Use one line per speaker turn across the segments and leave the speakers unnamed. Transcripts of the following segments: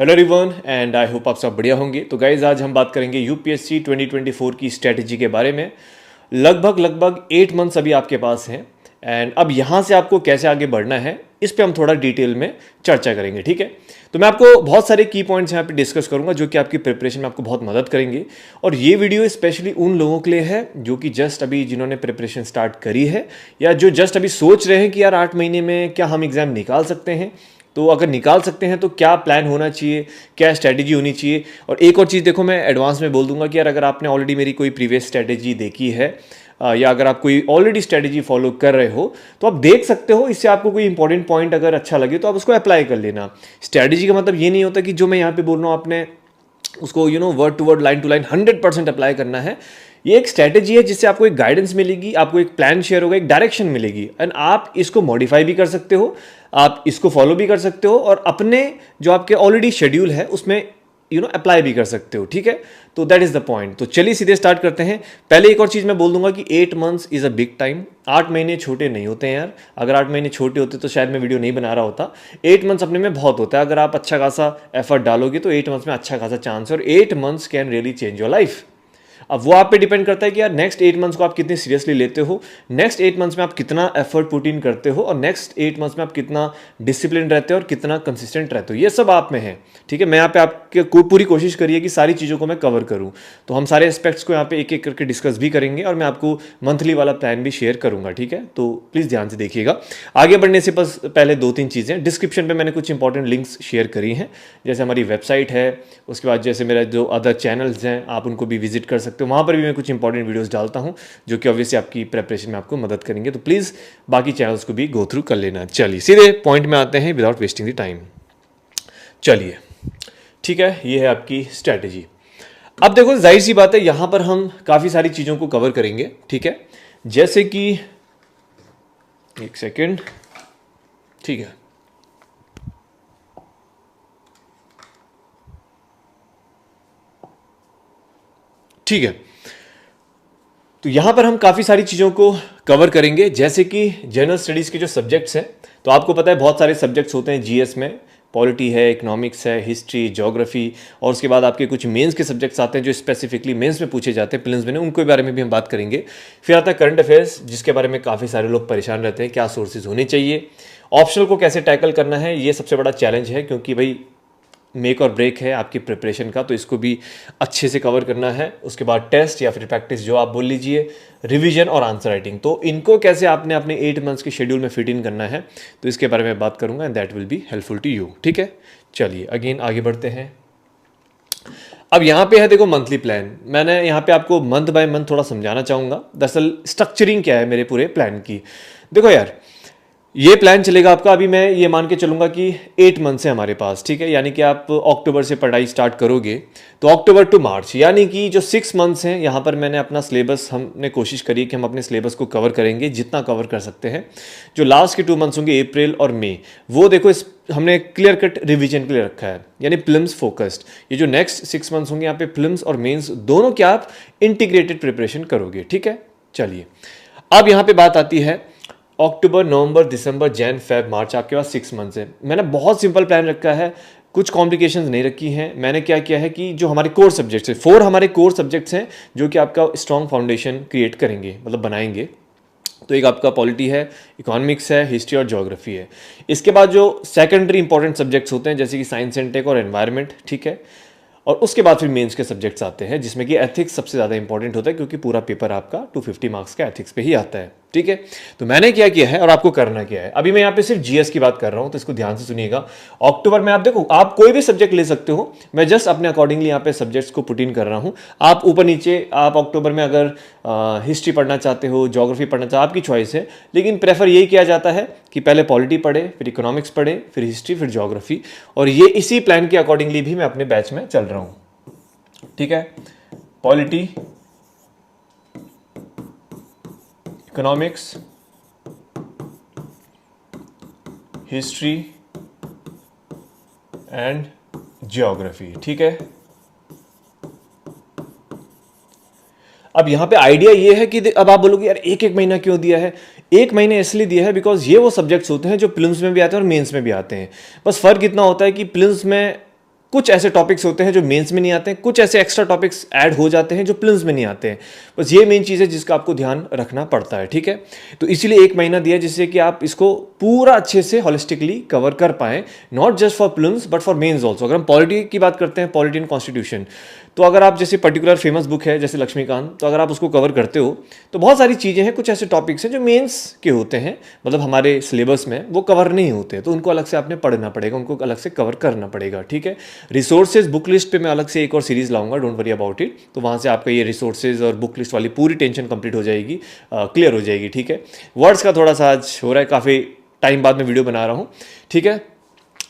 Hello everyone and I hope आप सब बढ़िया होंगे। तो गाइज आज हम बात करेंगे यूपीएससी 2024 की स्ट्रेटजी के बारे में। लगभग 8 मंथ्स अभी आपके पास हैं एंड अब यहाँ से आपको कैसे आगे बढ़ना है इस पे हम थोड़ा डिटेल में चर्चा करेंगे, ठीक है। तो मैं आपको बहुत सारे की पॉइंट्स यहाँ पे डिस्कस करूंगा जो कि आपकी प्रिपरेशन में आपको बहुत मदद करेंगे। और ये वीडियो स्पेशली उन लोगों के लिए है जो कि जस्ट अभी जिन्होंने प्रिपरेशन स्टार्ट करी है या जो जस्ट अभी सोच रहे हैं कि यार 8 महीने में क्या हम एग्ज़ाम निकाल सकते हैं। तो अगर निकाल सकते हैं तो क्या प्लान होना चाहिए, क्या स्ट्रैटेजी होनी चाहिए। और एक और चीज़ देखो, मैं एडवांस में बोल दूंगा कि यार अगर आपने ऑलरेडी मेरी कोई प्रीवियस स्ट्रैटेजी देखी है या अगर आप कोई ऑलरेडी स्ट्रैटेजी फॉलो कर रहे हो तो आप देख सकते हो। इससे आपको कोई इंपॉर्टेंट पॉइंट अगर अच्छा लगे तो आप उसको अप्लाई कर लेना। स्ट्रैटेजी का मतलब ये नहीं होता कि जो मैं यहाँ पे बोल रहा हूँ आपने उसको word to word, line to line 100% apply करना है। ये एक स्ट्रैटेजी है जिससे आपको एक गाइडेंस मिलेगी, आपको एक प्लान शेयर होगा, एक डायरेक्शन मिलेगी एंड आप इसको मॉडिफाई भी कर सकते हो, आप इसको फॉलो भी कर सकते हो और अपने जो आपके ऑलरेडी शेड्यूल है उसमें अप्लाई भी कर सकते हो, ठीक है। तो दैट इज द पॉइंट। तो चलिए सीधे स्टार्ट करते हैं। पहले एक और चीज मैं बोल दूंगा कि 8 months is a big time. 8 महीने छोटे नहीं होते हैं यार। अगर 8 महीने छोटे होते तो शायद मैं वीडियो नहीं बना रहा होता। 8 मंथ्स अपने में बहुत होता है। अगर आप अच्छा खासा एफर्ट डालोगे तो 8 मंथ्स में अच्छा खासा चांस है और 8 months can really change your life. अब वो आप पे डिपेंड करता है कि यार नेक्स्ट 8 मंथ्स को आप कितने सीरियसली लेते हो, नेक्स्ट 8 मंथ्स में आप कितना एफर्ट पुट इन करते हो और नेक्स्ट 8 मंथ्स में आप कितना डिसिप्लिन रहते हो और कितना कंसिस्टेंट रहते हो। ये सब आप में है, ठीक है। मैं यहाँ पे आपके पूरी कोशिश करिए कि सारी चीज़ों को मैं कवर करूँ। तो हम सारे एस्पेक्ट्स को यहाँ पे एक एक करके डिस्कस भी करेंगे और मैं आपको मंथली वाला प्लान भी शेयर करूँगा, ठीक है। तो प्लीज़ ध्यान से देखिएगा। आगे बढ़ने से बस पहले 2-3 चीज़ें, डिस्क्रिप्शन पर मैंने कुछ इंपॉर्टेंट लिंक्स शेयर करी हैं, जैसे हमारी वेबसाइट है, उसके बाद जैसे मेरा जो अदर चैनल्स हैं आप उनको भी विजिट कर सकते हो। वहाँ पर भी मैं कुछ इंपॉर्टेंट वीडियोस डालता हूँ जो कि ऑब्वियसली आपकी प्रिपरेशन में आपको मदद करेंगे। तो प्लीज़ बाकी चैनल्स को भी गो थ्रू कर लेना। चलिए सीधे पॉइंट में आते हैं विदाउट वेस्टिंग द टाइम। चलिए ठीक है, ये है आपकी स्ट्रैटेजी। अब देखो जाहिर सी बात है यहाँ पर हम काफ़ी सारी चीज़ों को कवर करेंगे, ठीक है। जैसे कि एक सेकेंड, ठीक है, ठीक है। तो यहां पर हम काफ़ी सारी चीज़ों को कवर करेंगे, जैसे कि जनरल स्टडीज़ के जो सब्जेक्ट्स हैं। तो आपको पता है बहुत सारे सब्जेक्ट्स होते हैं जीएस में। पॉलिटी है, इकोनॉमिक्स है, हिस्ट्री, ज्योग्राफी और उसके बाद आपके कुछ मेंस के सब्जेक्ट्स आते हैं जो स्पेसिफिकली मेंस में पूछे जाते हैं, प्रीलिम्स में नहीं, उनके बारे में भी हम बात करेंगे। फिर आता है करंट अफेयर्स, जिसके बारे में काफ़ी सारे लोग परेशान रहते हैं, क्या सोर्सेज होने चाहिए, ऑप्शनल को कैसे टैकल करना है। ये सबसे बड़ा चैलेंज है क्योंकि भाई मेक और ब्रेक है आपकी प्रिपरेशन का, तो इसको भी अच्छे से कवर करना है। उसके बाद टेस्ट या फिर प्रैक्टिस जो आप बोल लीजिए, रिवीजन और आंसर राइटिंग, तो इनको कैसे आपने अपने 8 मंथ्स के शेड्यूल में फिट इन करना है, तो इसके बारे में बात करूंगा and that will be helpful to you, ठीक है। चलिए अगेन आगे बढ़ते हैं। अब यहाँ पे है देखो मंथली प्लान। मैंने यहाँ पे आपको मंथ बाय मंथ थोड़ा समझाना चाहूँगा दरअसल स्ट्रक्चरिंग क्या है मेरे पूरे प्लान की। देखो यार, ये प्लान चलेगा आपका, अभी मैं ये मान के चलूंगा कि 8 मंथ्स है हमारे पास, ठीक है। यानी कि आप अक्टूबर से पढ़ाई स्टार्ट करोगे तो अक्टूबर टू मार्च, यानी कि जो 6 मंथ्स हैं यहाँ पर मैंने अपना सिलेबस, हमने कोशिश करी कि हम अपने सिलेबस को कवर करेंगे जितना कवर कर सकते हैं। जो लास्ट के 2 मंथ्स होंगे अप्रैल और मई, वो देखो हमने क्लियर कट रिवीजन के लिए रखा है, यानी फिल्म्स फोकस्ड। ये जो नेक्स्ट 6 मंथ्स होंगे यहाँ पे फिल्म्स और मेंस दोनों क्या आप इंटीग्रेटेड प्रिपरेशन करोगे, ठीक है। चलिए अब यहाँ पे बात आती है अक्टूबर, नवंबर, दिसंबर, जैन, फेब, मार्च, आपके पास 6 मंथ्स है। मैंने बहुत सिंपल प्लान रखा है, कुछ कॉम्प्लिकेशंस नहीं रखी हैं। मैंने क्या किया है कि जो हमारे कोर सब्जेक्ट्स हैं, 4 हमारे कोर सब्जेक्ट्स हैं जो कि आपका स्ट्रॉन्ग फाउंडेशन क्रिएट करेंगे, मतलब बनाएंगे। तो एक आपका पॉलिटी है, इकोनॉमिक्स है, हिस्ट्री और ज्योग्राफी है। इसके बाद जो सेकेंडरी इंपॉर्टेंट सब्जेक्ट्स होते हैं जैसे कि साइंस एंड टेक और एनवायरनमेंट, ठीक है। और उसके बाद फिर मेंस के सब्जेक्ट्स आते हैं जिसमें कि एथिक्स सबसे ज़्यादा इंपॉर्टेंट होता है क्योंकि पूरा पेपर आपका 250 मार्क्स का एथिक्स पे ही आता है, ठीक है। तो मैंने क्या किया है और आपको करना क्या है, अभी मैं यहाँ पे सिर्फ जीएस की बात कर रहा हूँ तो इसको ध्यान से सुनिएगा। अक्टूबर में आप देखो, आप कोई भी सब्जेक्ट ले सकते हो, मैं जस्ट अपने अकॉर्डिंगली यहाँ पे सब्जेक्ट्स को पुट इन कर रहा हूँ। आप ऊपर नीचे, आप अक्टूबर में अगर हिस्ट्री पढ़ना चाहते हो, ज्योग्राफी पढ़ना चाहते हो, आपकी चॉइस है, लेकिन प्रेफर यही किया जाता है कि पहले पॉलिटी पढ़े, फिर इकोनॉमिक्स पढ़े, फिर हिस्ट्री, फिर ज्योग्राफी। और ये इसी प्लान के अकॉर्डिंगली भी मैं अपने बैच में चल रहा हूँ, ठीक है। Polity, economics, history and geography, ठीक है। अब यहां पे आइडिया ये है कि अब आप बोलोगे यार एक एक महीना क्यों दिया है। 1 महीने इसलिए दिया है बिकॉज ये वो सब्जेक्ट्स होते हैं जो प्रीलिम्स में भी आते हैं और मेंस में भी आते हैं। बस फर्क इतना होता है कि प्रीलिम्स में कुछ ऐसे टॉपिक्स होते हैं जो मेंस में नहीं आते हैं, कुछ ऐसे एक्स्ट्रा टॉपिक्स ऐड हो जाते हैं जो प्रीलिम्स में नहीं आते हैं। बस ये मेन चीज़ है जिसका आपको ध्यान रखना पड़ता है, ठीक है। तो इसीलिए 1 महीना दिया जिससे कि आप इसको पूरा अच्छे से होलिस्टिकली कवर कर पाएं, not just for prelims but for mains also. अगर हम पॉलिटी की बात करते हैं, पॉलिटी एंड कॉन्स्टिट्यूशन, तो अगर आप जैसे पर्टिकुलर फेमस बुक है जैसे लक्ष्मीकांत, तो अगर आप उसको कवर करते हो तो बहुत सारी चीज़ें हैं, कुछ ऐसे टॉपिक्स हैं जो मेंस के होते हैं, मतलब हमारे सिलेबस में वो कवर नहीं होते, तो उनको अलग से आपने पढ़ना पड़ेगा, उनको अलग से कवर करना पड़ेगा, ठीक है। रिसोर्सेज बुक लिस्ट पे मैं अलग से एक और सीरीज लाऊंगा, डोंट वरी अबाउट इट। तो वहाँ से आपका ये रिसोर्सेज और बुक लिस्ट वाली पूरी टेंशन कंप्लीट हो जाएगी, क्लियर हो जाएगी, ठीक है। वर्ड्स का थोड़ा सा आज हो रहा है, काफ़ी टाइम बाद में वीडियो बना रहा हूँ, ठीक है।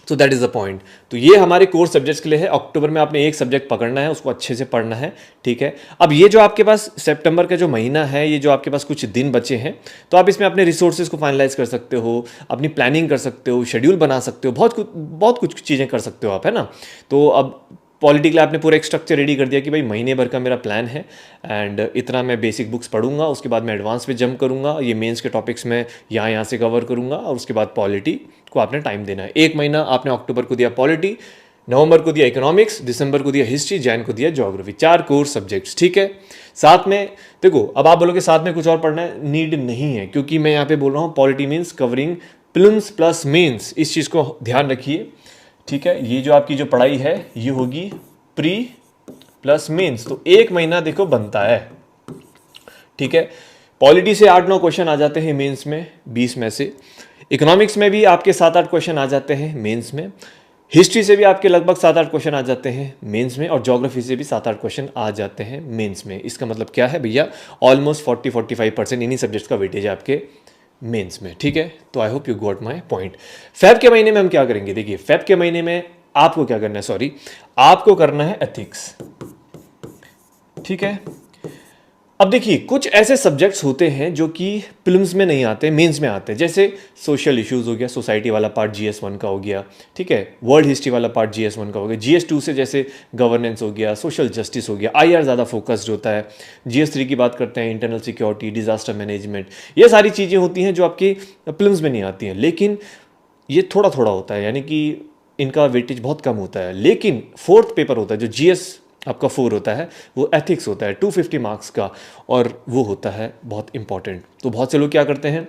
तो दैट इज़ द पॉइंट। तो ये हमारे कोर्स सब्जेक्ट्स के लिए है। अक्टूबर में आपने एक सब्जेक्ट पकड़ना है, उसको अच्छे से पढ़ना है, ठीक है। अब ये जो आपके पास सितंबर का जो महीना है, ये जो आपके पास कुछ दिन बचे हैं, तो आप इसमें अपने रिसोर्सेज को फाइनलाइज कर सकते हो, अपनी प्लानिंग कर सकते हो, शेड्यूल बना सकते हो, बहुत कुछ चीज़ें कर सकते हो आप, है ना। तो अब पॉलिटी के लिए आपने पूरा एक स्ट्रक्चर रेडी कर दिया कि भाई महीने भर का मेरा प्लान है एंड इतना मैं बेसिक बुक्स पढ़ूंगा, उसके बाद मैं एडवांस में जंप करूंगा, ये मेंस के टॉपिक्स में यहाँ से कवर करूंगा, और उसके बाद पॉलिटी को आपने टाइम देना है। 1 महीना आपने अक्टूबर को दिया पॉलिटी, नवंबर को दिया इकोनॉमिक्स, दिसंबर को दिया हिस्ट्री, जैन को दिया ज्योग्राफी, 4 कोर्स सब्जेक्ट्स, ठीक है। साथ में देखो, अब आप बोलोगे साथ में कुछ और पढ़ना है, नीड नहीं है, क्योंकि मैं यहाँ पे बोल रहा हूँ polity means covering prelims plus mains, इस चीज़ को ध्यान रखिए, ठीक है। ये जो आपकी जो पढ़ाई है ये होगी प्री प्लस मेंस, तो 1 महीना देखो बनता है, ठीक है। पॉलिटी से 8-9 क्वेश्चन आ जाते हैं मेंस में, 20 में से। इकोनॉमिक्स में भी आपके 7-8 क्वेश्चन आ जाते हैं मेंस में। हिस्ट्री से भी आपके लगभग 7-8 क्वेश्चन आ जाते हैं मेंस में, और ज्योग्राफी से भी 7-8 क्वेश्चन आ जाते हैं मेंस में। इसका मतलब क्या है भैया, ऑलमोस्ट 40-45% इन्हीं सब्जेक्ट्स का वेटेज है आपके मेंस में, ठीक है। तो I hope you got my point. Feb के महीने में हम क्या करेंगे, देखिए फेब के महीने में आपको क्या करना है, आपको करना है एथिक्स, ठीक है। अब देखिए कुछ ऐसे सब्जेक्ट्स होते हैं जो कि प्रीलिम्स में नहीं आते, मेंस में आते हैं, जैसे सोशल इश्यूज हो गया, सोसाइटी वाला पार्ट GS1 का हो गया, ठीक है। वर्ल्ड हिस्ट्री वाला पार्ट GS1 का हो गया। GS2 से जैसे गवर्नेंस हो गया, सोशल जस्टिस हो गया, IR ज़्यादा फोकस्ड होता है। GS3 की बात करते हैं, इंटरनल सिक्योरिटी, डिजास्टर मैनेजमेंट, ये सारी चीज़ें होती हैं जो आपकी प्रीलिम्स में नहीं आती हैं, लेकिन ये थोड़ा थोड़ा होता है, यानी कि इनका वेटेज बहुत कम होता है। लेकिन 4th पेपर होता है जो GS आपका 4 होता है, वो एथिक्स होता है 250 मार्क्स का, और वो होता है बहुत इंपॉर्टेंट। तो बहुत से लोग क्या करते हैं,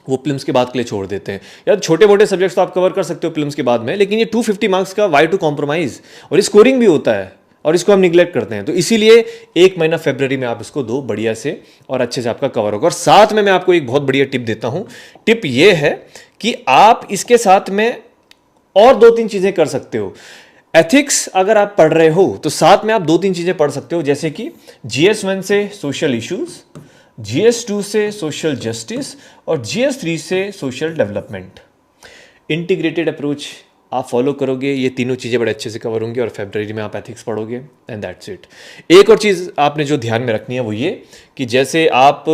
वो प्रीलिम्स के बाद के लिए छोड़ देते हैं। यार छोटे मोटे सब्जेक्ट्स तो आप कवर कर सकते हो प्रीलिम्स के बाद में, लेकिन ये 250 मार्क्स का वाई टू कॉम्प्रोमाइज, और स्कोरिंग भी होता है, और इसको हम निगलेक्ट करते हैं। तो इसीलिए 1 महीना फरवरी में आप इसको दो बढ़िया से, और अच्छे से आपका कवर होगा। और साथ में मैं आपको एक बहुत बढ़िया टिप देता हूं। टिप ये है कि आप इसके साथ में और 2-3 चीजें कर सकते हो। एथिक्स अगर आप पढ़ रहे हो तो साथ में आप 2-3 चीजें पढ़ सकते हो, जैसे कि GS1 से सोशल इश्यूज, GS2 से सोशल जस्टिस, और GS3 से सोशल डेवलपमेंट। इंटीग्रेटेड अप्रोच आप फॉलो करोगे, ये तीनों चीज़ें बड़े अच्छे से कवर होंगी, और फरवरी में आप एथिक्स पढ़ोगे, एंड दैट्स इट। एक और चीज़ आपने जो ध्यान में रखनी है वो ये कि जैसे आप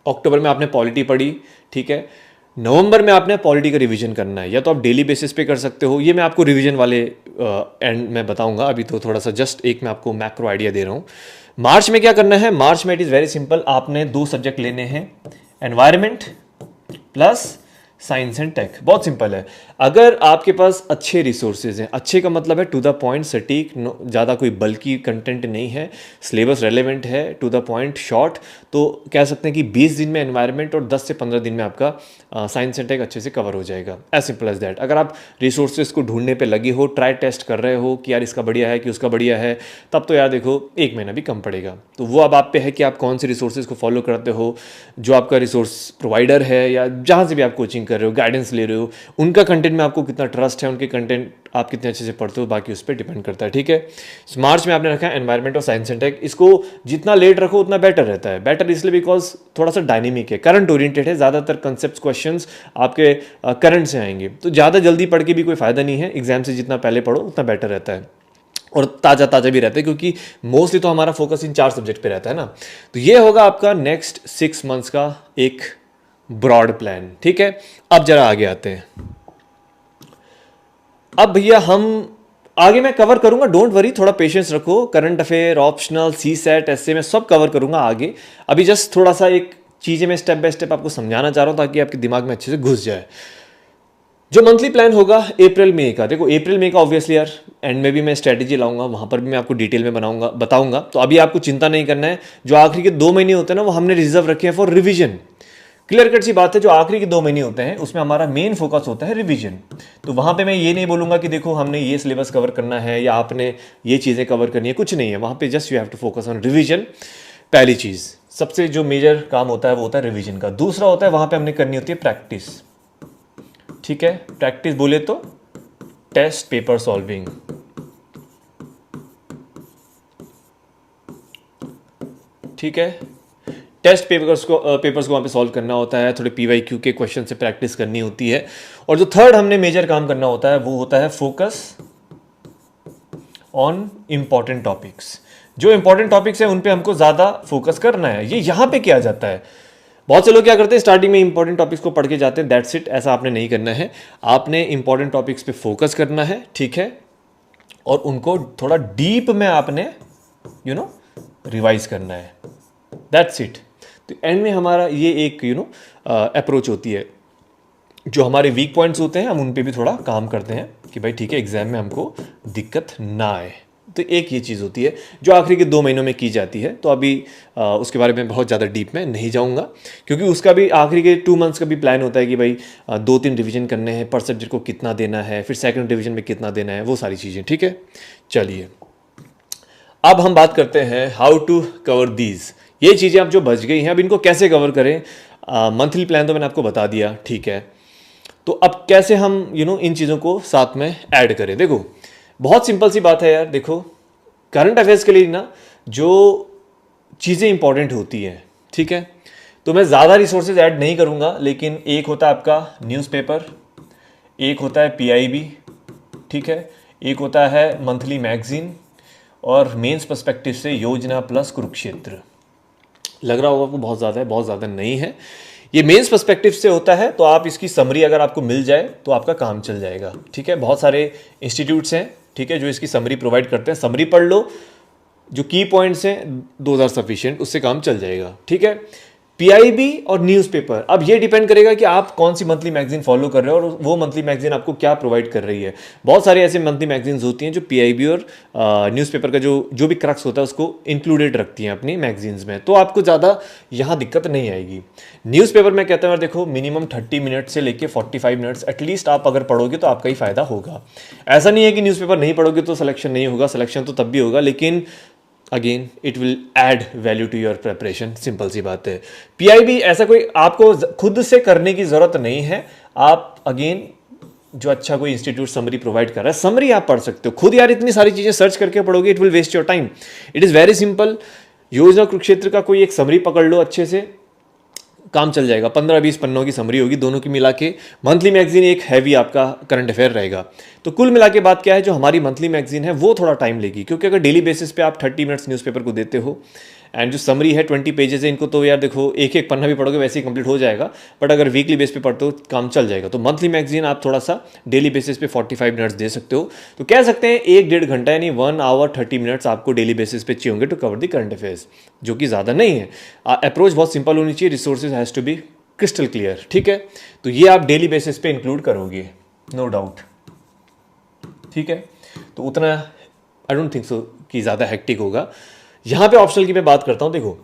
अक्टूबर में आपने पॉलिटी पढ़ी, ठीक है, नवंबर में आपने पॉलिटी का रिवीजन करना है, या तो आप डेली बेसिस पे कर सकते हो, ये मैं आपको रिवीजन वाले एंड में बताऊंगा, अभी तो थोड़ा सा जस्ट एक मैं आपको मैक्रो आइडिया दे रहा हूँ। मार्च में क्या करना है, मार्च में इट इज़ वेरी सिंपल, आपने 2 सब्जेक्ट लेने हैं, environment plus science and tech. बहुत सिंपल है। अगर आपके पास अच्छे रिसोर्सेज हैं, अच्छे का मतलब है टू द पॉइंट, सटीक, ज़्यादा कोई बल्कि कंटेंट नहीं है, सिलेबस रेलेवेंट है, टू द पॉइंट, शॉर्ट, तो कह सकते हैं कि 20 दिन में एनवायरनमेंट और 10 से 15 दिन में आपका साइंस एंड टेक अच्छे से कवर हो जाएगा। As simple as that. अगर आप रिसोर्सेज को ढूंढने पे लगे हो, ट्राई टेस्ट कर रहे हो कि यार इसका बढ़िया है कि उसका बढ़िया है, तब तो यार देखो 1 महीना भी कम पड़ेगा। तो वो अब आप पे है कि आप कौन से रिसोर्सेज को फॉलो करते हो, जो आपका रिसोर्स प्रोवाइडर है या जहाँ से भी आप कोचिंग कर रहे हो, गाइडेंस ले रहे हो, उनका कंटेंट में आपको कितना ट्रस्ट है, उनके कंटेंट आप कितने अच्छे से पढ़ते हो, बाकी उस पर डिपेंड करता है, ठीक है। मार्च में आपने रखा है एनवायरनमेंट और साइंस एंड टेक। इसको जितना लेट रखो उतना बेटर रहता है। बेटर इसलिए बिकॉज थोड़ा सा डायनेमिक है, करंट ओरिएंटेड है, ज़्यादातर कंसेप्ट क्वेश्चंस आपके करंट से आएंगे, तो ज़्यादा जल्दी पढ़ के भी कोई फायदा नहीं है। एग्जाम से जितना पहले पढ़ो उतना बेटर रहता है, और ताज़ा ताज़ा भी रहता है, क्योंकि मोस्टली तो हमारा फोकस इन 4 सब्जेक्ट पे रहता है ना। तो ये होगा आपका नेक्स्ट 6 मंथ्स का एक ब्रॉड प्लान, ठीक है। अब जरा आगे आते हैं। अब भैया हम आगे मैं कवर करूंगा, डोंट वरी, थोड़ा पेशेंस रखो। करंट अफेयर, ऑप्शनल, CSAT, ऐसे में सब कवर करूंगा आगे। अभी जस्ट थोड़ा सा एक चीज़ें मैं स्टेप बाय स्टेप आपको समझाना चाह रहा हूं ताकि आपके दिमाग में अच्छे से घुस जाए। जो मंथली प्लान होगा अप्रैल मई का, देखो अप्रैल मई का ऑब्वियसली यार एंड में भी मैं स्ट्रैटेजी लाऊंगा, वहां पर भी मैं आपको डिटेल में बताऊंगा। तो अभी आपको चिंता नहीं करना है। जो आखिरी के 2 महीने होते हैं ना, वो हमने रिजर्व रखे हैं फॉर रिवीजन। क्लियर कट सी बात है, जो आखिरी के 2 महीने होते हैं उसमें हमारा मेन फोकस होता है रिवीजन। तो वहां पे मैं ये नहीं बोलूंगा कि देखो हमने ये सिलेबस कवर करना है या आपने ये चीजें कवर करनी है, कुछ नहीं है वहां पे। Just you have to focus on revision. पहली चीज, सबसे जो मेजर काम होता है वो होता है रिवीजन का। दूसरा होता है वहां पे हमने करनी होती है प्रैक्टिस। ठीक है, प्रैक्टिस बोले तो टेस्ट पेपर सॉल्विंग। ठीक है, टेस्ट पेपर्स को वहां पे सॉल्व करना होता है, थोड़े पीवाईक्यू के क्वेश्चन से प्रैक्टिस करनी होती है। और जो थर्ड हमने मेजर काम करना होता है वो होता है फोकस ऑन इंपॉर्टेंट टॉपिक्स। जो इंपॉर्टेंट टॉपिक्स है उन पे हमको ज्यादा फोकस करना है। ये यहां पे किया जाता है। बहुत से लोग क्या करते हैं, स्टार्टिंग में इंपॉर्टेंट टॉपिक्स को पढ़ के जाते हैं, दैट्स इट। ऐसा आपने नहीं करना है। आपने इंपॉर्टेंट टॉपिक्स पे फोकस करना है, ठीक है, और उनको थोड़ा डीप में आपने रिवाइज करना है, दैट्स इट। तो एंड में हमारा ये एक अप्रोच होती है। जो हमारे वीक पॉइंट्स होते हैं हम उन पे भी थोड़ा काम करते हैं कि भाई ठीक है, एग्जाम में हमको दिक्कत ना आए। तो एक ये चीज़ होती है जो आखिरी के 2 महीनों में की जाती है। तो अभी उसके बारे में बहुत ज़्यादा डीप में नहीं जाऊंगा, क्योंकि उसका भी आखिरी के 2 मंथ्स का भी प्लान होता है कि भाई 2-3 रिवीजन करने हैं, पर सब्जेक्ट को कितना देना है, फिर सेकंड रिवीजन में कितना देना है, वो सारी चीज़ें। ठीक है, चलिए अब हम बात करते हैं हाउ टू कवर दीज। ये चीज़ें अब जो बच गई हैं, अब इनको कैसे कवर करें। मंथली प्लान तो मैंने आपको बता दिया, ठीक है। तो अब कैसे हम इन चीज़ों को साथ में ऐड करें। देखो बहुत सिंपल सी बात है यार। देखो करंट अफेयर्स के लिए ना जो चीज़ें इंपॉर्टेंट होती हैं, ठीक है, तो मैं ज़्यादा रिसोर्सेज ऐड नहीं करूँगा, लेकिन एक होता है आपका न्यूज़पेपर, एक होता है पीआईबी, ठीक है, एक होता है मंथली मैगजीन, और मेंस पर्सपेक्टिव से योजना प्लस कुरुक्षेत्र। लग रहा होगा आपको बहुत ज़्यादा है, बहुत ज़्यादा नहीं है। ये मेंस पर्सपेक्टिव से होता है, तो आप इसकी समरी अगर आपको मिल जाए तो आपका काम चल जाएगा। ठीक है, बहुत सारे इंस्टीट्यूट्स हैं, ठीक है, जो इसकी समरी प्रोवाइड करते हैं। समरी पढ़ लो, जो की पॉइंट्स हैं 2000 सफिशिएंट, उससे काम चल जाएगा। ठीक है, पीआईबी और न्यूज़पेपर, अब ये डिपेंड करेगा कि आप कौन सी मंथली मैगजीन फॉलो कर रहे हो और वो मंथली मैगजीन आपको क्या प्रोवाइड कर रही है। बहुत सारे ऐसे मंथली मैगजीन्स होती हैं जो पीआईबी और न्यूज़पेपर का जो भी क्रक्स होता है उसको इंक्लूडेड रखती हैं अपनी मैगजीन्स में, तो आपको ज़्यादा यहाँ दिक्कत नहीं आएगी। न्यूज़पेपर में कहता हूँ यार, देखो मिनिमम 30 मिनट से लेके 45 मिनट्स एटलीस्ट आप अगर पढ़ोगे तो आपका ही फायदा होगा। ऐसा नहीं है कि न्यूज़पेपर नहीं पढ़ोगे तो सिलेक्शन नहीं होगा, सिलेक्शन तो तब भी होगा, लेकिन again it will add value to your preparation. Simple सी बात है। पीआईबी ऐसा कोई आपको खुद से करने की जरूरत नहीं है। आप अगेन जो अच्छा कोई इंस्टीट्यूट समरी प्रोवाइड कर रहा है, समरी आप पढ़ सकते हो खुद। यार इतनी सारी चीजें सर्च करके पढ़ोगे, it will waste your time. It is very simple. Yojana Kurukshetra का कोई एक समरी पकड़ लो, अच्छे से काम चल जाएगा। 15-20 पन्नों की समरी होगी, दोनों की मिला के। मंथली मैगजीन एक हैवी आपका करंट अफेयर रहेगा। तो कुल मिला के बात क्या है, जो हमारी मंथली मैगजीन है वो थोड़ा टाइम लेगी, क्योंकि अगर डेली बेसिस पे आप 30 मिनट्स न्यूज़पेपर को देते हो एंड जो समरी है 20 पेजेस है, इनको तो यार देखो एक एक पन्ना भी पढ़ोगे वैसे ही कंप्लीट हो जाएगा। बट अगर वीकली बेस पे पढ़ते हो काम चल जाएगा। तो मंथली मैगजीन आप थोड़ा सा डेली बेसिस पे 45 मिनट्स दे सकते हो। तो कह सकते हैं 1-1.5 घंटा यानी 1 आवर 30 मिनट्स आपको डेली बेसिस पे चाहिए होंगे to cover the current affairs, जो कि ज़्यादा नहीं है। अप्रोच बहुत सिंपल होनी चाहिए, resources has to be crystal clear. ठीक है, तो ये आप डेली बेसिस पे इंक्लूड करोगे, नो डाउट। ठीक है, तो उतना आई डोंट थिंक सो कि ज़्यादा हेक्टिक होगा। यहाँ पे ऑप्शनल की मैं बात करता हूँ। देखो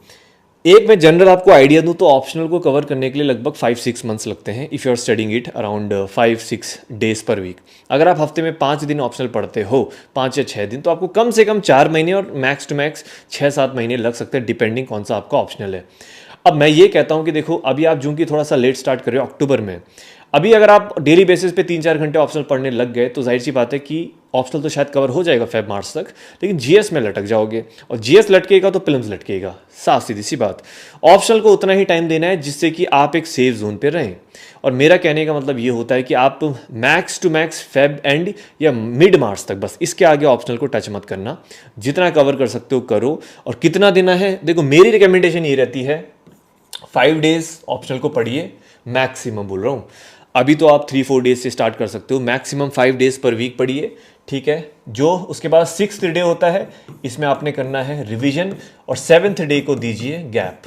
एक मैं जनरल आपको आइडिया दूँ तो ऑप्शनल को कवर करने के लिए लगभग 5-6 मंथ्स लगते हैं if you are studying it around 5-6 days per week. अगर आप हफ्ते में 5 दिन ऑप्शनल पढ़ते हो, 5 या 6 दिन, तो आपको कम से कम 4 महीने और मैक्स टू मैक्स 6-7 महीने लग सकते हैं, डिपेंडिंग कौन सा आपका ऑप्शनल है। अब मैं ये कहता हूँ कि देखो अभी आप जून की थोड़ा सा लेट स्टार्ट कर रहे हो अक्टूबर में, अभी अगर आप डेली बेसिस पे 3-4 घंटे ऑप्शनल पढ़ने लग गए तो जाहिर सी बात है कि ऑप्शनल तो शायद कवर हो जाएगा फेब मार्च तक, लेकिन जीएस में लटक जाओगे, और जीएस लटकेगा तो प्रीलिम्स लटकेगा। साफ सीधी सी बात। ऑप्शनल को उतना ही टाइम देना है जिससे कि आप एक सेफ जोन पे रहें। और मेरा कहने का मतलब ये होता है कि आप max to max Feb and या मिड मार्च तक, बस इसके आगे ऑप्शनल को टच मत करना। जितना कवर कर सकते हो करो। और कितना देना है, देखो मेरी रिकमेंडेशन ये रहती है 5 डेज ऑप्शनल को पढ़िए, मैक्सिमम बोल रहा हूँ। अभी तो आप 3-4 डेज से स्टार्ट कर सकते हो, मैक्सिमम 5 डेज पर वीक पढ़िए। ठीक है, जो उसके बाद 6th डे होता है इसमें आपने करना है रिवीजन, और 7th डे को दीजिए गैप।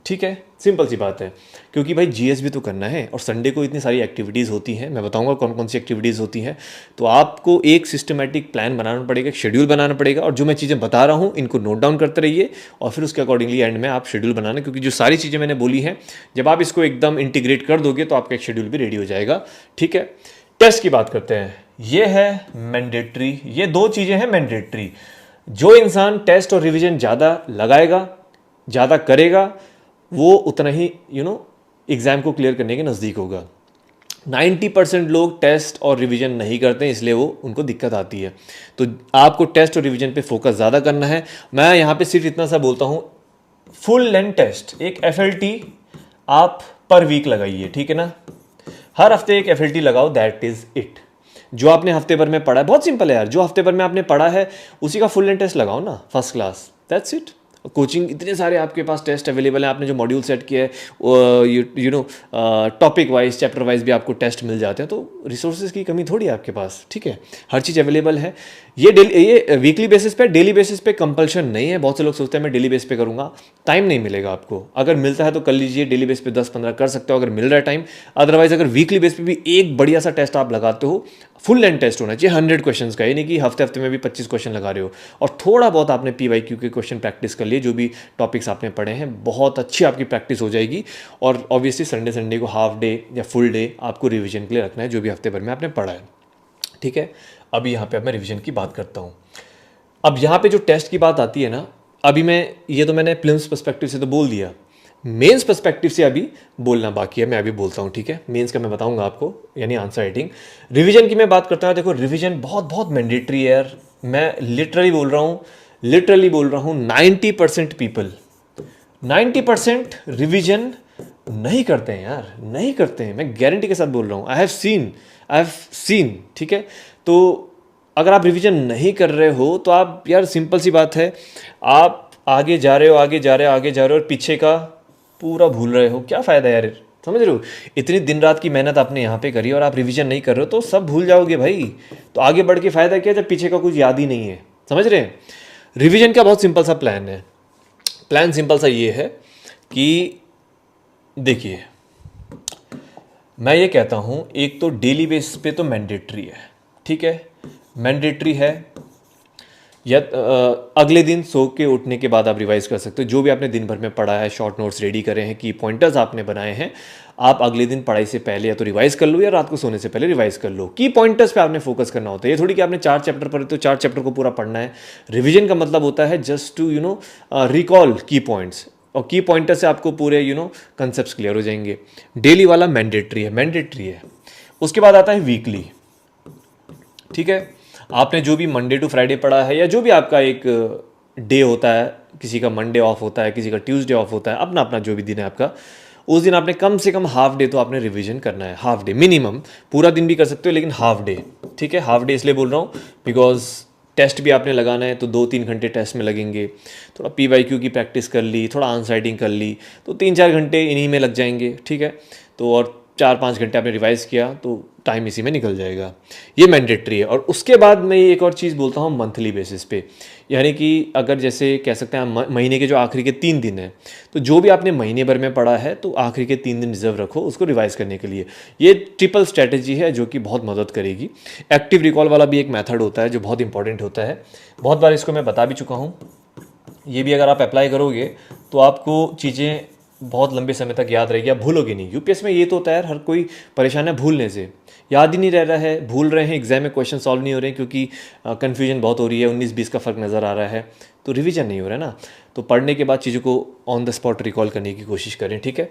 ठीक है, सिंपल सी बात है, क्योंकि भाई जीएस भी तो करना है और संडे को इतनी सारी एक्टिविटीज़ होती हैं, मैं बताऊंगा कौन कौन सी एक्टिविटीज़ होती हैं। तो आपको एक सिस्टमेटिक प्लान बनाना पड़ेगा, एक शेड्यूल बनाना पड़ेगा, और जो मैं चीज़ें बता रहा हूँ इनको नोट डाउन करते रहिए और फिर उसके अकॉर्डिंगली एंड में आप शेड्यूल बनाना, क्योंकि जो सारी चीज़ें मैंने बोली हैं जब आप इसको एकदम इंटीग्रेट कर दोगे तो आपका एक शेड्यूल भी रेडी हो जाएगा। ठीक है, टेस्ट की बात करते हैं। ये है मैंडेटरी, ये दो चीज़ें हैं मैंडेटरी। जो इंसान टेस्ट और रिवीजन ज़्यादा लगाएगा, ज़्यादा करेगा, वो उतना ही एग्ज़ाम को क्लियर करने के नज़दीक होगा। 90% लोग टेस्ट और रिवीजन नहीं करते हैं, इसलिए वो उनको दिक्कत आती है। तो आपको टेस्ट और रिवीजन पे फोकस ज़्यादा करना है। मैं यहाँ पे सिर्फ इतना सा बोलता हूँ, फुल लेंथ टेस्ट एक FLT आप पर वीक लगाइए, ठीक है ना। हर हफ्ते एक FLT लगाओ, दैट इज़ इट। जो आपने हफ्ते भर में पढ़ा है, बहुत सिंपल है यार, जो हफ्ते भर में आपने पढ़ा है उसी का फुल लेंथ टेस्ट लगाओ ना, first class, that's it. Coaching इतने सारे आपके पास टेस्ट अवेलेबल हैं, आपने जो मॉड्यूल सेट किया है you know topic wise, chapter wise भी आपको टेस्ट मिल जाते हैं, तो रिसोर्सेज की कमी थोड़ी है आपके पास, ठीक है, हर चीज़ अवेलेबल है। ये वीकली बेसिस पे, डेली बेसिस पे कंपल्शन नहीं है। बहुत से लोग सोचते हैं मैं डेली बेस पे करूँगा, टाइम नहीं मिलेगा आपको। अगर मिलता है तो कर लीजिए, डेली बेस पे 10-15 कर सकते हो अगर मिल रहा है टाइम। अदरवाइज अगर वीकली बेस पे भी एक बढ़िया सा टेस्ट आप लगाते हो, फुल लेंथ टेस्ट होना चाहिए 100 क्वेश्चन का, ये नहीं कि हफ्ते हफ्ते में भी 25 क्वेश्चन लगा रहे हो। और थोड़ा बहुत आपने PYQ के क्वेश्चन प्रैक्टिस कर लिए, जो भी टॉपिक्स आपने पढ़े हैं, बहुत अच्छी आपकी प्रैक्टिस हो जाएगी। और ऑब्वियसली संडे को हाफ डे या फुल डे आपको रिवीजन के लिए रखना है, जो भी हफ्ते भर में आपने पढ़ा है, ठीक है। अभी यहाँ पे अब मैं रिवीजन की बात करता हूँ। अब यहाँ पे जो टेस्ट की बात आती है ना, अभी ये तो मैंने प्रीलिम्स पर्सपेक्टिव से तो बोल दिया, मेंस पर्सपेक्टिव से अभी बोलना बाकी है, मैं अभी बोलता हूँ, ठीक है। मेंस का मैं बताऊंगा आपको, यानी आंसर राइटिंग। रिवीजन की मैं बात करता हूँ, देखो रिवीजन बहुत बहुत मैंडेटरी है यार, मैं लिटरली बोल रहा हूँ 90% पीपल 90% रिवीजन नहीं करते हैं यार, नहीं करते हैं, मैं गारंटी के साथ बोल रहा हूँ। आई हैव सीन, ठीक है। तो अगर आप रिवीजन नहीं कर रहे हो तो आप यार, सिंपल सी बात है, आप आगे जा रहे हो और पीछे का पूरा भूल रहे हो, क्या फ़ायदा यार, समझ रहे हो। इतनी दिन रात की मेहनत आपने यहाँ पे करी और आप रिवीजन नहीं कर रहे हो तो सब भूल जाओगे भाई। तो आगे बढ़ के फ़ायदा क्या जब पीछे का कुछ याद ही नहीं है, समझ रहे हैं। रिवीजन का बहुत सिंपल सा प्लान है। प्लान सिंपल सा ये है कि देखिए, मैं ये कहता हूँ, एक तो डेली बेसिस पे तो मैंडेटरी है, ठीक है, मैंडेटरी है। या अगले दिन सो के उठने के बाद आप रिवाइज कर सकते हो, जो भी आपने दिन भर में पढ़ा है, शॉर्ट नोट्स रेडी करे हैं, की पॉइंटर्स आपने बनाए हैं, आप अगले दिन पढ़ाई से पहले या तो रिवाइज कर लो या रात को सोने से पहले रिवाइज कर लो। की पॉइंटर्स पे आपने फोकस करना होता है, ये थोड़ी कि आपने 4 चैप्टर पढ़े तो 4 चैप्टर को पूरा पढ़ना है। रिविजन का मतलब होता है जस्ट टू रिकॉल की पॉइंट्स, और की पॉइंटर से आपको पूरे कंसेप्ट क्लियर हो जाएंगे। डेली वाला मैंडेटरी है। उसके बाद आता है वीकली, ठीक है। आपने जो भी मंडे टू फ्राइडे पढ़ा है, या जो भी आपका एक डे होता है, किसी का मंडे ऑफ होता है, किसी का ट्यूसडे ऑफ होता है, अपना अपना जो भी दिन है आपका, उस दिन आपने कम से कम हाफ डे तो आपने रिवीजन करना है, हाफ डे मिनिमम। पूरा दिन भी कर सकते हो लेकिन हाफ डे, ठीक है। हाफ डे इसलिए बोल रहा हूँ बिकॉज टेस्ट भी आपने लगाना है, तो 2-3 घंटे टेस्ट में लगेंगे। थोड़ा PYQ की प्रैक्टिस कर ली, थोड़ा आंसर राइटिंग कर ली, तो 3-4 घंटे इन्हीं में लग जाएंगे, ठीक है। तो और 4-5 घंटे आपने रिवाइज किया तो टाइम इसी में निकल जाएगा। ये मैंडेटरी है। और उसके बाद मैं एक और चीज़ बोलता हूँ, मंथली बेसिस पे, यानी कि अगर जैसे कह सकते हैं महीने के जो आखिरी के 3 दिन हैं, तो जो भी आपने महीने भर में पढ़ा है तो आखिरी के 3 दिन रिजर्व रखो उसको रिवाइज करने के लिए। ये ट्रिपल स्ट्रैटेजी है जो कि बहुत मदद करेगी। एक्टिव रिकॉल वाला भी एक मेथड होता है जो बहुत इंपॉर्टेंट होता है, बहुत बार इसको मैं बता भी चुका हूँ। ये भी अगर आप अप्लाई करोगे तो आपको चीज़ें बहुत लंबे समय तक याद रहेगी, आप भूलोगे नहीं। यूपीएस में ये तो होता है यार, हर कोई परेशान है भूलने से, याद ही नहीं रह रहा है, भूल रहे हैं, एग्जाम में क्वेश्चन सॉल्व नहीं हो रहे हैं क्योंकि कन्फ्यूजन बहुत हो रही है, 19-20 का फ़र्क नज़र आ रहा है, तो रिवीजन नहीं हो रहा है ना। तो पढ़ने के बाद चीज़ों को ऑन द स्पॉट रिकॉल करने की कोशिश करें, ठीक है।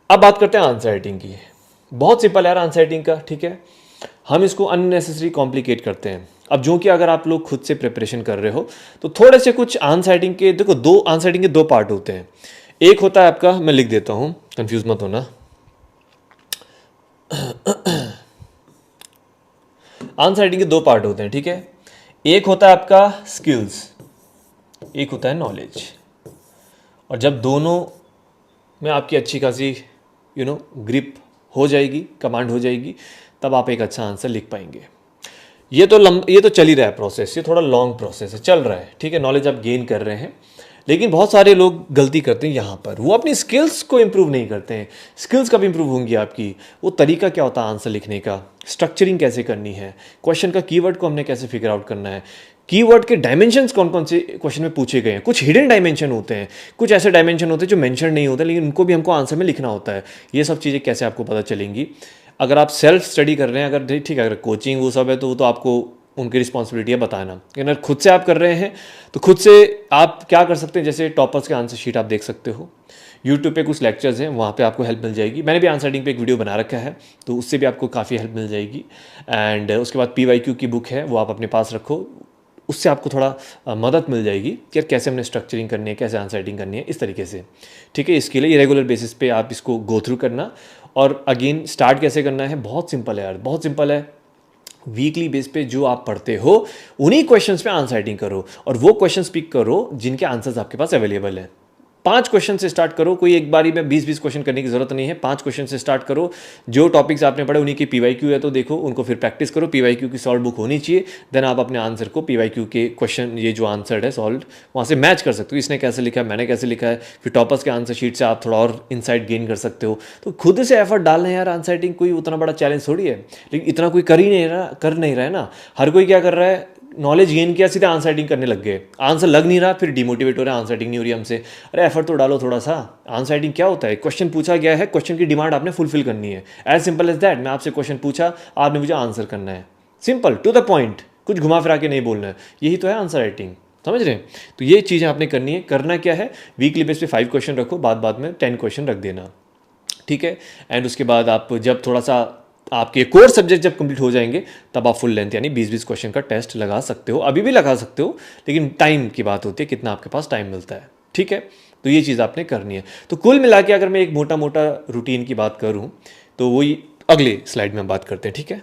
अब बात करते हैं आंसर राइटिंग की। बहुत सिंपल है यार आंसर राइटिंग का, ठीक है। हम इसको अननेसेसरी कॉम्प्लिकेट करते हैं। अब जो कि अगर आप लोग खुद से प्रिपरेशन कर रहे हो तो थोड़े से कुछ आंसर राइटिंग के, देखो आंसर राइटिंग के 2 पार्ट होते हैं। एक होता है आपका, मैं लिख देता हूं, कंफ्यूज मत होना। आंसर राइटिंग के 2 पार्ट होते हैं, ठीक है। एक होता है आपका स्किल्स, एक होता है नॉलेज। और जब दोनों में आपकी अच्छी खासी ग्रिप हो जाएगी, कमांड हो जाएगी, तब आप एक अच्छा आंसर लिख पाएंगे। ये तो चल ही रहा है प्रोसेस, ये थोड़ा लॉन्ग प्रोसेस है, चल रहा है, ठीक है। नॉलेज आप गेन कर रहे हैं, लेकिन बहुत सारे लोग गलती करते हैं यहाँ पर, वो अपनी स्किल्स को इम्प्रूव नहीं करते हैं। स्किल्स कब इम्प्रूव होंगी आपकी? वो तरीका क्या होता है आंसर लिखने का, स्ट्रक्चरिंग कैसे करनी है, क्वेश्चन का कीवर्ड को हमने कैसे फिगर आउट करना है, कीवर्ड के डायमेंशंस कौन कौन से क्वेश्चन में पूछे गए हैं। कुछ हिडन डायमेंशन होते हैं, कुछ ऐसे डायमेंशन होते हैं जो मेंशन नहीं होते, लेकिन उनको भी हमको आंसर में लिखना होता है। ये सब चीज़ें कैसे आपको पता चलेंगी? अगर आप सेल्फ स्टडी कर रहे हैं, अगर ठीक है, अगर कोचिंग वो सब है तो वो तो आपको उनकी रिस्पॉन्सिबिलिटी है बताना। लेकिन अगर खुद से आप कर रहे हैं तो खुद से आप क्या कर सकते हैं, जैसे टॉपर्स के आंसर शीट आप देख सकते हो, यूट्यूब पे कुछ लेक्चर्स हैं, वहाँ पे आपको हेल्प मिल जाएगी। मैंने भी आंसर राइटिंग पे एक वीडियो बना रखा है, तो उससे भी आपको काफ़ी हेल्प मिल जाएगी। एंड उसके बाद PYQ की बुक है, वो आप अपने पास रखो, उससे आपको थोड़ा मदद मिल जाएगी कि यार कैसे हमने स्ट्रक्चरिंग करनी है, कैसे आंसर राइटिंग करनी है, इस तरीके से। ठीक है, इसके लिए रेगुलर बेसिस पे आप इसको गो थ्रू करना। और अगेन स्टार्ट कैसे करना है, बहुत सिंपल है यार, बहुत सिंपल है। वीकली बेस पे जो आप पढ़ते हो उन्हीं क्वेश्चंस पे आंसर राइटिंग करो, और वो क्वेश्चंस पिक करो जिनके आंसर्स आपके पास अवेलेबल है। 5 क्वेश्चन से स्टार्ट करो, कोई एक बारी में 20-20 क्वेश्चन करने की जरूरत नहीं है। 5 क्वेश्चन से स्टार्ट करो। जो टॉपिक्स आपने पढ़े उन्हीं की PYQ है तो देखो उनको, फिर प्रैक्टिस करो। PYQ की सॉल्व बुक होनी चाहिए, देन आप अपने आंसर को PYQ के क्वेश्चन, ये जो आंसर है सॉल्व, वहाँ से मैच कर सकते हो। इसने कैसे लिखा है, मैंने कैसे लिखा है, फिर टॉपर्स के आंसर शीट से आप थोड़ा और इनसाइट गेन कर सकते हो। तो खुद से एफर्ट डालना है यार, आंसर राइटिंग कोई उतना बड़ा चैलेंज थोड़ी है, लेकिन इतना कोई कर नहीं रहा है ना। हर कोई क्या कर रहा है, नॉलेज गेन किया, सीधा आंसर राइटिंग करने लग गए, आंसर लग नहीं रहा, फिर डिमोटिवेट हो रहा है, आंसर राइटिंग नहीं हो रही हमसे। अरे एफर्ट तो डालो थोड़ा सा। आंसर राइटिंग क्या होता है, क्वेश्चन पूछा गया है, क्वेश्चन की डिमांड आपने फुलफिल करनी है, एज सिंपल एज दैट। मैं आपसे क्वेश्चन पूछा, आपने मुझे आंसर करना है, सिंपल टू द पॉइंट, कुछ घुमा फिरा के नहीं बोलना है, यही तो है आंसर राइटिंग। समझ रहे हैं? तो ये चीज़ें आपने करनी है। करना क्या है, वीकली बेस पे 5 क्वेश्चन रखो, बाद में 10 क्वेश्चन रख देना। ठीक है, एंड उसके बाद आप जब थोड़ा सा आपके कोर सब्जेक्ट जब कंप्लीट हो जाएंगे, तब आप फुल लेंथ यानी 20-20 क्वेश्चन का टेस्ट लगा सकते हो। अभी भी लगा सकते हो, लेकिन टाइम की बात होती है, कितना आपके पास टाइम मिलता है। ठीक है, तो ये चीज़ आपने करनी है। तो कुल मिला के अगर मैं एक मोटा मोटा रूटीन की बात करूँ तो वही अगले स्लाइड में बात करते हैं। ठीक है,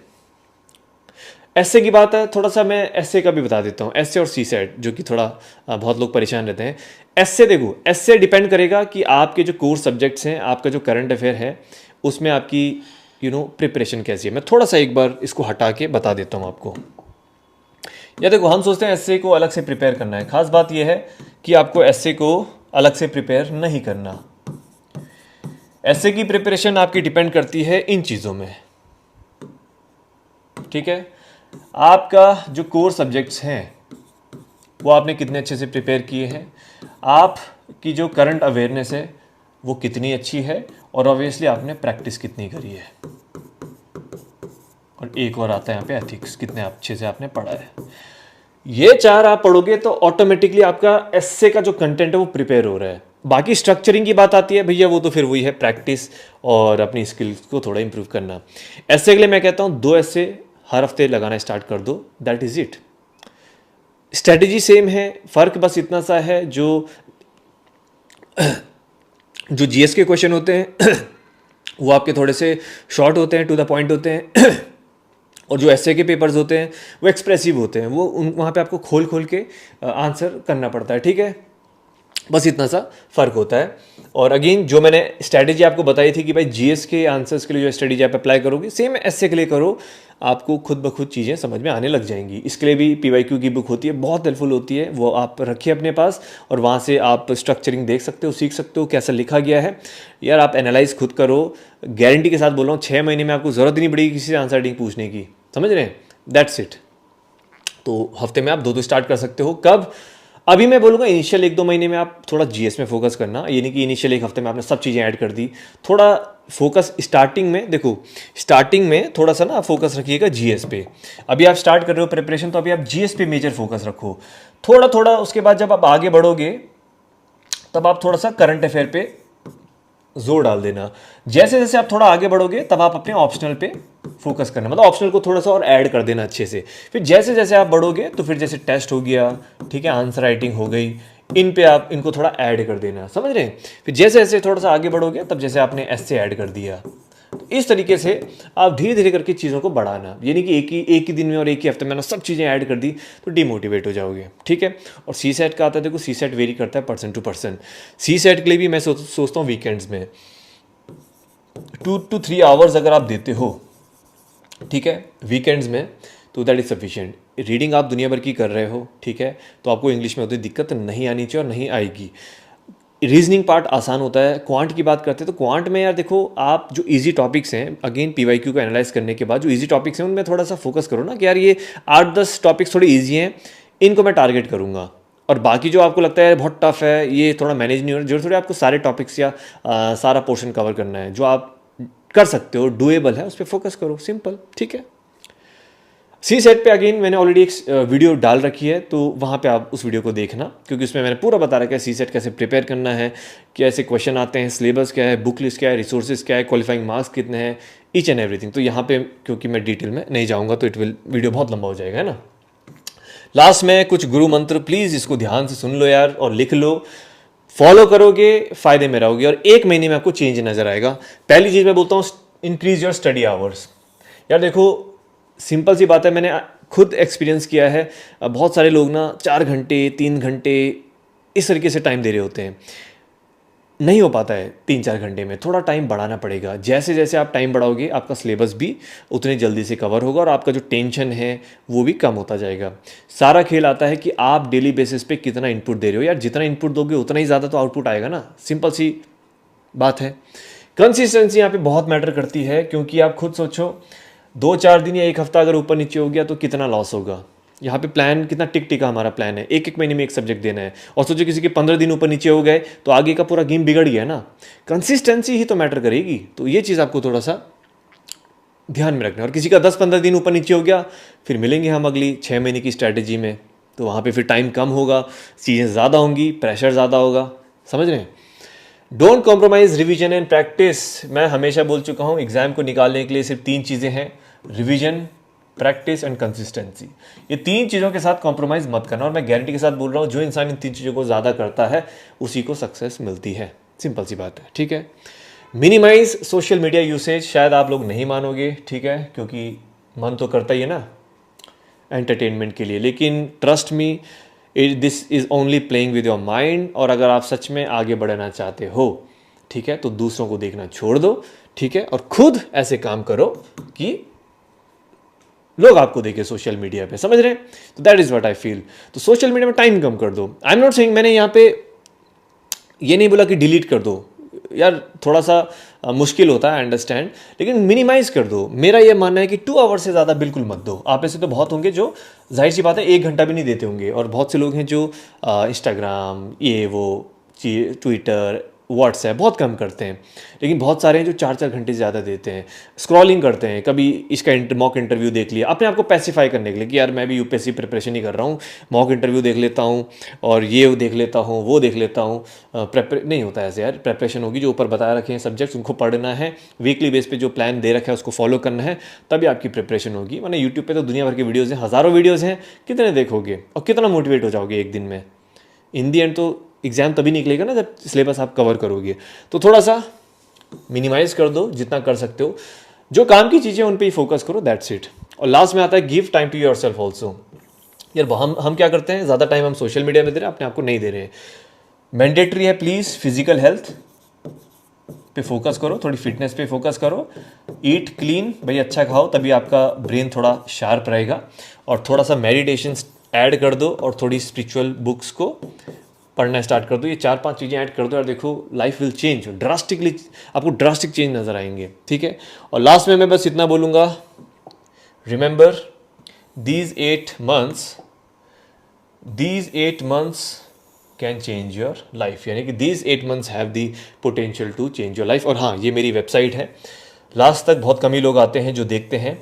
एस्से की बात है, थोड़ा सा मैं एस्से का भी बता देता हूँ। एस्से और CSAT, जो कि थोड़ा बहुत लोग परेशान रहते हैं। एस्से देखो, एस्से डिपेंड करेगा कि आपके जो कोर सब्जेक्ट्स हैं, आपका जो करंट अफेयर है, उसमें आपकी प्रिपरेशन कैसी है। मैं थोड़ा सा एक बार इसको हटा के बता देता हूँ आपको। या देखो, हम सोचते हैं एस्से को अलग से प्रिपेयर करना है। खास बात यह है कि आपको एस्से को अलग से प्रिपेयर नहीं करना। एस्से की प्रिपरेशन आपकी डिपेंड करती है इन चीज़ों में। ठीक है, आपका जो कोर सब्जेक्ट्स हैं वो आपने कितने अच्छे से प्रिपेयर किए हैं, आपकी जो करंट अवेयरनेस है वो कितनी अच्छी है, और ऑब्वियसली आपने प्रैक्टिस कितनी करी है। और एक और आता है यहाँ पे एथिक्स, कितने अच्छे से आपने पढ़ा है। ये 4 आप पढ़ोगे तो ऑटोमेटिकली आपका एस्से का जो कंटेंट है वो प्रिपेयर हो रहा है। बाकी स्ट्रक्चरिंग की बात आती है भैया, वो तो फिर वही है, प्रैक्टिस और अपनी स्किल्स को थोड़ा इंप्रूव करना। एस्से के लिए मैं कहता हूँ 2 एस्से हर हफ्ते लगाना स्टार्ट कर दो, that is it. Strategy same है, फर्क बस इतना सा है, जो GS के क्वेश्चन होते हैं वो आपके थोड़े से शॉर्ट होते हैं, टू द पॉइंट होते हैं और जो एस्से के पेपर्स होते हैं वो एक्सप्रेसिव होते हैं, वो वहाँ पे आपको खोल खोल के आंसर करना पड़ता है। ठीक है, बस इतना सा फ़र्क होता है। और अगेन जो मैंने स्ट्रैटेजी आपको बताई थी कि भाई GS के आंसर्स के लिए जो स्ट्रैटेजी आप अप्लाई करोगे, सेम एस्से के लिए करो, आपको खुद ब खुद चीज़ें समझ में आने लग जाएंगी। इसके लिए भी PYQ की बुक होती है, बहुत हेल्पफुल होती है, वो आप रखिए अपने पास, और वहाँ से आप स्ट्रक्चरिंग देख सकते हो, सीख सकते हो कैसा लिखा गया है। यार आप एनालाइज खुद करो, गारंटी के साथ बोल रहा हूँ, 6 महीने में आपको ज़रूरत ही नहीं पड़ेगी किसी से आंसर राइटिंग पूछने की। समझ रहे हैं? That's it. तो हफ्ते में आप 2-2 स्टार्ट कर सकते हो। कब? अभी मैं बोलूँगा इनिशियल 1-2 महीने में आप थोड़ा GS में फोकस करना, ये नहीं कि इनिशियल 1 हफ्ते में आपने सब चीज़ें ऐड कर दी। थोड़ा फोकस स्टार्टिंग में, देखो स्टार्टिंग में थोड़ा सा ना फोकस रखिएगा GS पे। अभी आप स्टार्ट कर रहे हो प्रिपरेशन, तो अभी आप GS पे मेजर फोकस रखो थोड़ा थोड़ा। उसके बाद जब आप आगे बढ़ोगे तब आप थोड़ा सा करंट अफेयर पे जोर डाल देना। जैसे जैसे आप थोड़ा आगे बढ़ोगे तब आप अपने ऑप्शनल पे फोकस करना, मतलब ऑप्शनल को थोड़ा सा और ऐड कर देना अच्छे से। फिर जैसे जैसे आप बढ़ोगे तो फिर जैसे टेस्ट हो गया, ठीक है, आंसर राइटिंग हो गई, इन पे आप इनको थोड़ा ऐड कर देना। समझ रहे हैं? फिर जैसे जैसे थोड़ा सा आगे बढ़ोगे तब जैसे आपने एस्से ऐड कर दिया, तो इस तरीके से आप धीरे धीरे करके चीज़ों को बढ़ाना। ये नहीं कि एक ही दिन में और एक ही हफ्ते में सब चीज़ें ऐड कर दी तो डिमोटिवेट हो जाओगे। ठीक है, और CSAT का आता है, देखो CSAT वेरी करता है पर्सन टू पर्सन। CSAT के लिए भी मैं सोचता हूँ वीकेंड्स में 2 to 3 आवर्स अगर आप देते हो, ठीक है, वीकेंड्स में, तो दैट इज सफिशिएंट। रीडिंग आप दुनिया भर की कर रहे हो, ठीक है, तो आपको इंग्लिश में उतनी दिक्कत नहीं आनी चाहिए और नहीं आएगी। रीजनिंग पार्ट आसान होता है। क्वांट की बात करते हैं तो क्वांट में यार देखो, आप जो इजी टॉपिक्स हैं, अगेन पीवाईक्यू को एनालाइज करने के बाद जो इजी टॉपिक्स हैं उनमें थोड़ा सा फोकस करो ना कि यार ये 8-10 टॉपिक्स थोड़े इजी हैं, इनको मैं टारगेट करूंगा। और बाकी जो आपको लगता है बहुत टफ है, ये थोड़ा मैनेज नहीं हो रहा, जो थोड़े आपको सारे टॉपिक्स या सारा पोर्शन कवर करना है, जो आप कर सकते हो, डुएबल है, उस पर फोकस करो, सिंपल, ठीक है। सी सेट पे अगेन मैंने ऑलरेडी एक वीडियो डाल रखी है, तो वहाँ पे आप उस वीडियो को देखना, क्योंकि उसमें मैंने पूरा बता रखा है सी सेट कैसे प्रिपेयर करना है, कैसे क्वेश्चन आते हैं, सिलेबस क्या है, बुक लिस्ट क्या है, रिसोर्सेज क्या है, क्वालिफाइंग मार्क्स कितने हैं, ईच एंड एवरीथिंग। तो यहाँ पे क्योंकि मैं डिटेल में नहीं जाऊँगा तो वीडियो बहुत लंबा हो जाएगा, है ना। लास्ट में कुछ गुरु मंत्र, प्लीज़ इसको ध्यान से सुन लो यार और लिख लो, फॉलो करोगे फायदे में रहोगे और 1 महीने में आपको चेंज नजर आएगा। पहली चीज़ मैं बोलता हूँ, इंक्रीज योर स्टडी आवर्स। यार देखो, सिंपल सी बात है, मैंने खुद एक्सपीरियंस किया है। बहुत सारे लोग ना 4 घंटे 3 घंटे इस तरीके से टाइम दे रहे होते हैं, नहीं हो पाता है 3-4 घंटे में, थोड़ा टाइम बढ़ाना पड़ेगा। जैसे जैसे आप टाइम बढ़ाओगे आपका सिलेबस भी उतनी जल्दी से कवर होगा और आपका जो टेंशन है वो भी कम होता जाएगा। सारा खेल आता है कि आप डेली बेसिस पे कितना इनपुट दे रहे हो। यार जितना इनपुट दोगे उतना ही ज़्यादा तो आउटपुट आएगा ना, सिंपल सी बात है। कंसिस्टेंसी यहाँ पे बहुत मैटर करती है, क्योंकि आप खुद सोचो, 2-4 दिन या 1 हफ्ता अगर ऊपर नीचे हो गया तो कितना लॉस होगा। यहाँ पे प्लान कितना टिक टिका हमारा प्लान है, 1-1 महीने में एक सब्जेक्ट देना है, और सोचो किसी के 15 दिन ऊपर नीचे हो गए तो आगे का पूरा गेम बिगड़ गया ना। कंसिस्टेंसी ही तो मैटर करेगी, तो ये चीज़ आपको थोड़ा सा ध्यान में रखना है। और किसी का 10-15 दिन ऊपर नीचे हो गया, फिर मिलेंगे हम अगली 6 महीने की स्ट्रैटेजी में, तो वहाँ पर फिर टाइम कम होगा, चीज़ें ज़्यादा होंगी, प्रेशर ज़्यादा होगा, समझ रहे हैं। Don't compromise revision and practice. मैं हमेशा बोल चुका हूँ, एग्जाम को निकालने के लिए सिर्फ 3 चीज़ें हैं, रिवीजन, प्रैक्टिस एंड कंसिस्टेंसी। ये 3 चीज़ों के साथ कॉम्प्रोमाइज़ मत करना, और मैं गारंटी के साथ बोल रहा हूँ, जो इंसान इन 3 चीज़ों को ज़्यादा करता है उसी को सक्सेस मिलती है, सिंपल सी बात है, ठीक है। Minimise social media usage. शायद आप लोग नहीं मानोगे, ठीक है, क्योंकि मन तो करता ही है ना एंटरटेनमेंट के लिए, लेकिन trust me, this is only playing with your mind. और अगर आप सच में आगे बढ़ना चाहते हो, ठीक है, तो दूसरों को देखना छोड़ दो, ठीक है, और खुद ऐसे काम करो कि लोग आपको देखें सोशल मीडिया पे, समझ रहे हैं। तो that is what I feel. तो सोशल मीडिया में टाइम कम कर दो। आई एम नॉट सेइंग, मैंने यहाँ पे ये नहीं बोला कि डिलीट कर दो, यार थोड़ा सा मुश्किल होता है, अंडरस्टैंड, लेकिन मिनिमाइज कर दो। मेरा ये मानना है कि 2 आवर से ज़्यादा बिल्कुल मत दो। आप ऐसे तो बहुत होंगे जो, जाहिर सी बात है, 1 घंटा भी नहीं देते होंगे, और बहुत से लोग हैं जो इंस्टाग्राम, ये वो ट्विटर, व्हाट्सएप बहुत कम करते हैं, लेकिन बहुत सारे हैं जो 4-4 घंटे ज़्यादा देते हैं, स्क्रॉलिंग करते हैं। कभी इसका मॉक इंटरव्यू देख लिया अपने आप को पैसिफाई करने के लिए कि यार मैं भी यूपीएससी प्रिपरेशन ही कर रहा हूँ, मॉक इंटरव्यू देख लेता हूँ और ये देख लेता हूँ, वो देख लेता हूँ। नहीं होता है ऐसे यार। प्रिपरेशन होगी, जो ऊपर बताया रखे हैं सब्जेक्ट्स उनको पढ़ना है, वीकली बेस पे जो प्लान दे रखा है उसको फॉलो करना है, तभी आपकी प्रिपरेशन होगी। वरना यूट्यूब पे तो दुनिया भर की वीडियोज़ हैं, हज़ारों वीडियोज़ हैं, कितने देखोगे और कितना मोटिवेट हो जाओगे एक दिन में। इन दी एंड तो एग्ज़ाम तभी निकलेगा ना जब सिलेबस आप कवर करोगे। तो थोड़ा सा मिनिमाइज कर दो जितना कर सकते हो, जो काम की चीज़ें उन पे ही फोकस करो, दैट्स इट। और लास्ट में आता है give time to yourself also. यार हम क्या करते हैं, ज़्यादा टाइम हम सोशल मीडिया में दे रहे हैं, अपने आप को नहीं दे रहे हैं। मैंडेटरी है, प्लीज़ फिजिकल हेल्थ पे फोकस करो, थोड़ी फिटनेस पे फोकस करो, ईट क्लीन, भाई अच्छा खाओ, तभी आपका ब्रेन थोड़ा शार्प रहेगा। और थोड़ा सा मेडिटेशन ऐड कर दो और थोड़ी स्पिरिचुअल बुक्स को पढ़ना स्टार्ट कर दो। ये 4-5 चीज़ें ऐड कर दो और देखो लाइफ विल चेंज ड्रास्टिकली, आपको ड्रास्टिक चेंज नज़र आएंगे, ठीक है। और लास्ट में मैं बस इतना बोलूँगा, remember these 8 months can change your life, यानी कि these 8 months have the potential to change your life. और हाँ, ये मेरी वेबसाइट है, लास्ट तक बहुत कम ही लोग आते हैं जो देखते हैं,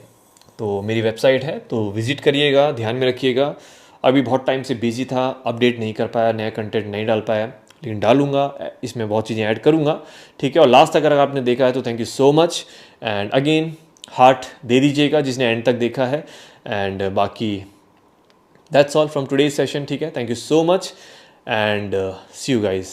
तो मेरी वेबसाइट है, तो विजिट करिएगा, ध्यान में रखिएगा। अभी बहुत टाइम से बिजी था, अपडेट नहीं कर पाया, नया कंटेंट नहीं डाल पाया, लेकिन डालूंगा, इसमें बहुत चीज़ें ऐड करूंगा, ठीक है। और लास्ट तक अगर आपने देखा है तो thank you so much, and again heart दे दीजिएगा जिसने एंड तक देखा है। एंड बाकी that's all from today's session, ठीक है। Thank you so much and see you guys.